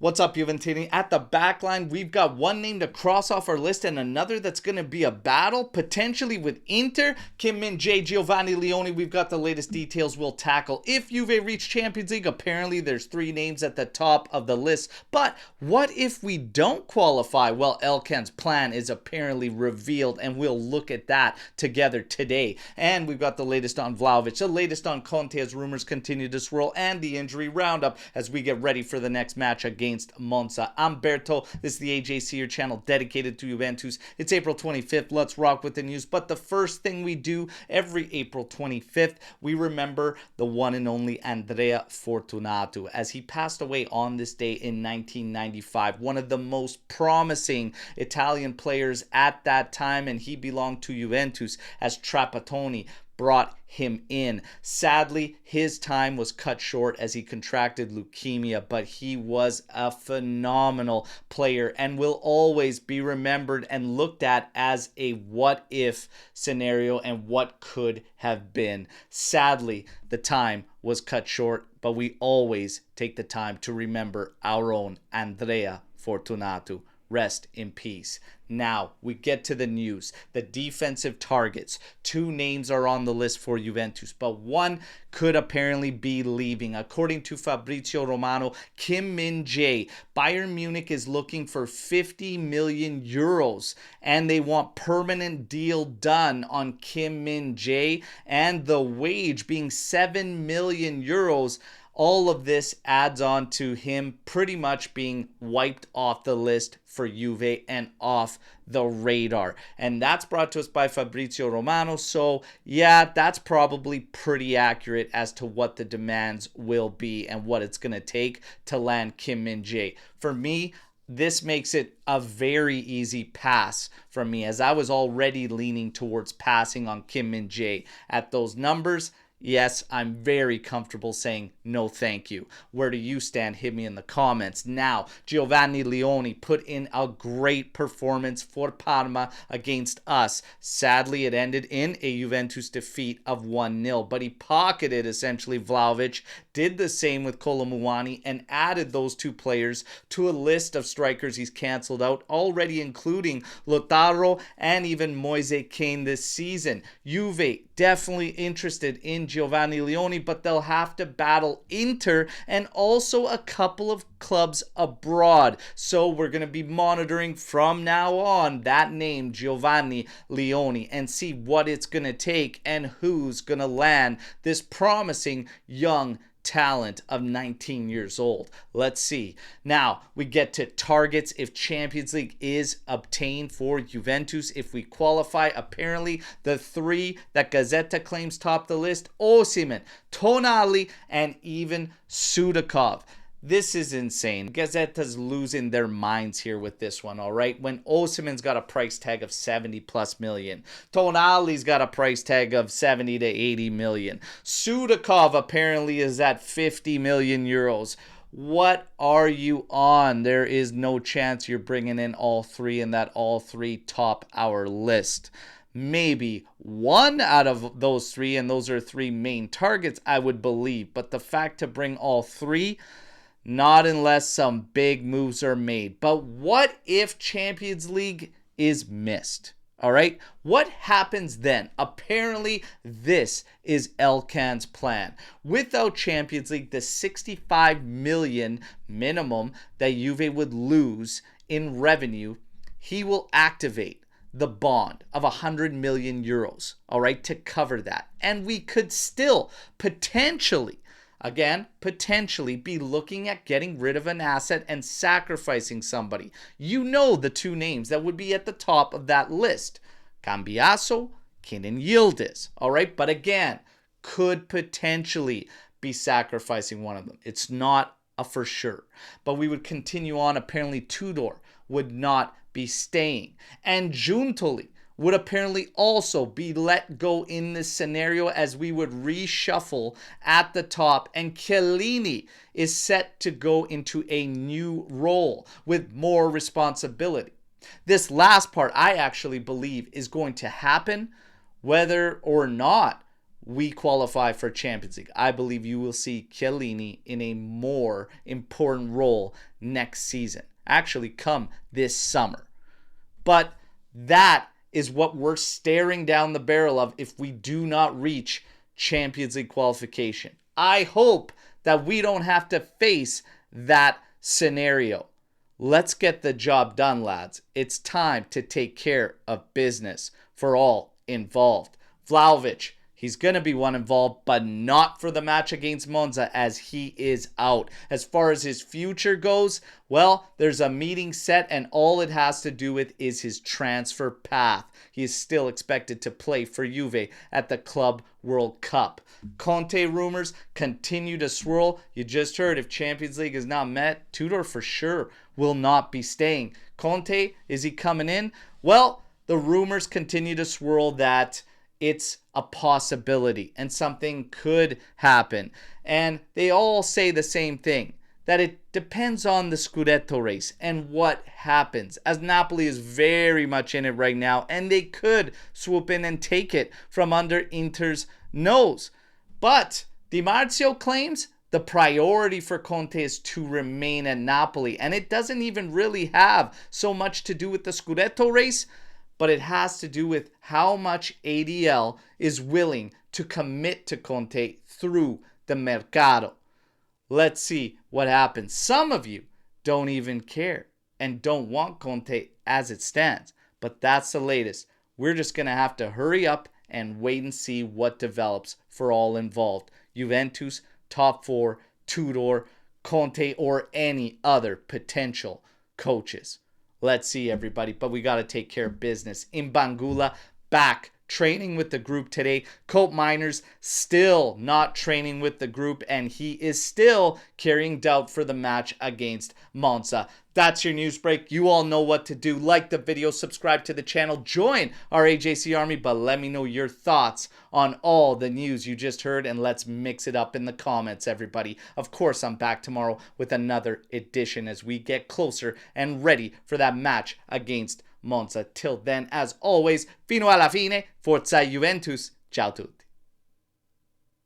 What's up, Juventini? At the back line, we've got one name to cross off our list and another that's going to be a battle, potentially with Inter. Kim Min Jae, Giovanni Leone, we've got the latest details we'll tackle. If Juve reach Champions League, apparently there's 3 names at the top of the list. But what if we don't qualify? Well, Elkann's plan is apparently revealed, and we'll look at that together today. And we've got the latest on Vlahovic, the latest on Conte as rumors continue to swirl, and the injury roundup as we get ready for the next match against Monza. I'm Berto. This is the AJC, your channel dedicated to Juventus. It's April 25th. Let's rock with the news. But the first thing we do every April 25th, we remember the one and only Andrea Fortunato, as he passed away on this day in 1995. One of the most promising Italian players at that time, and he belonged to Juventus as Trapattoni brought him in. Sadly, his time was cut short as he contracted leukemia, but he was a phenomenal player and will always be remembered and looked at as a what-if scenario and what could have been. Sadly, the time was cut short, but we always take the time to remember our own Andrea Fortunato. Rest in peace. Now, we get to the news. The defensive targets. 2 names are on the list for Juventus, but one could apparently be leaving. According to Fabrizio Romano, Kim Min Jae, Bayern Munich is looking for 50 million euros, and they want permanent deal done on Kim Min Jae, and the wage being 7 million euros. All of this adds on to him pretty much being wiped off the list for Juve and off the radar. And that's brought to us by Fabrizio Romano. So yeah, that's probably pretty accurate as to what the demands will be and what it's going to take to land Kim Min Jae. For me, this makes it a very easy pass from me, as I was already leaning towards passing on Kim Min Jae at those numbers. Yes, I'm very comfortable saying no thank you. Where do you stand? Hit me in the comments. Now, Giovanni Leone put in a great performance for Parma against us. Sadly, it ended in a Juventus defeat of 1-0, but he pocketed essentially Vlahovic, did the same with Colomuani, and added those 2 players to a list of strikers he's canceled out, already including Lautaro and even Moise Kean this season. Juve definitely interested in Giovanni Leone, but they'll have to battle Inter and also a couple of clubs abroad. So we're going to be monitoring from now on that name, Giovanni Leone, and see what it's going to take and who's going to land this promising young talent of 19 years old. Let's see. Now we get to targets if Champions League is obtained for Juventus. If we qualify, apparently the 3 that Gazzetta claims top the list: Osimhen, Tonali, and even Sudakov. This is insane. Gazzetta's losing their minds here with this one, all right? When Osimhen's got a price tag of 70+ million. Tonali's got a price tag of 70 to 80 million. Sudakov apparently is at 50 million euros. What are you on? There is no chance you're bringing in all 3 and that all 3 top our list. Maybe one out of those 3, and those are 3 main targets, I would believe. But the fact to bring all 3... not unless some big moves are made. But what if Champions League is missed? All right, what happens then? Apparently, this is Elkann's plan. Without Champions League, the 65 million minimum that Juve would lose in revenue, he will activate the bond of 100 million euros, all right, to cover that. And we could still potentially be looking at getting rid of an asset and sacrificing somebody. You know the 2 names that would be at the top of that list: Cambiaso, Kenan Yildiz. All right, but again, could potentially be sacrificing one of them. It's not a for sure. But we would continue on. Apparently, Tudor would not be staying. And Giuntoli would apparently also be let go in this scenario, as we would reshuffle at the top, and Chiellini is set to go into a new role with more responsibility. This last part I actually believe is going to happen, whether or not we qualify for Champions League, I believe you will see Chiellini in a more important role next season. Actually, come this summer. But that is what we're staring down the barrel of if we do not reach Champions League qualification. I hope that we don't have to face that scenario. Let's get the job done, lads. It's time to take care of business for all involved. Vlahovic, he's going to be one involved, but not for the match against Monza as he is out. As far as his future goes, well, there's a meeting set and all it has to do with is his transfer path. He is still expected to play for Juve at the Club World Cup. Conte rumors continue to swirl. You just heard if Champions League is not met, Tudor for sure will not be staying. Conte, is he coming in? Well, the rumors continue to swirl that it's a possibility and something could happen. And they all say the same thing, that it depends on the Scudetto race and what happens, as Napoli is very much in it right now and they could swoop in and take it from under Inter's nose. But Di Marzio claims the priority for Conte is to remain at Napoli, and it doesn't even really have so much to do with the Scudetto race, but it has to do with how much ADL is willing to commit to Conte through the Mercato. Let's see what happens. Some of you don't even care and don't want Conte as it stands, but that's the latest. We're just going to have to hurry up and wait and see what develops for all involved. Juventus, top four, Tudor, Conte, or any other potential coaches. Let's see, everybody. But we got to take care of business. Mbangula back training with the group today. Cope Miners still not training with the group, and he is still carrying doubt for the match against Monza. That's your news break. You all know what to do. Like the video, subscribe to the channel, join our AJC army, but let me know your thoughts on all the news you just heard, and let's mix it up in the comments, everybody. Of course, I'm back tomorrow with another edition as we get closer and ready for that match against Monza. Till then, as always, fino alla fine, forza Juventus. Ciao tutti.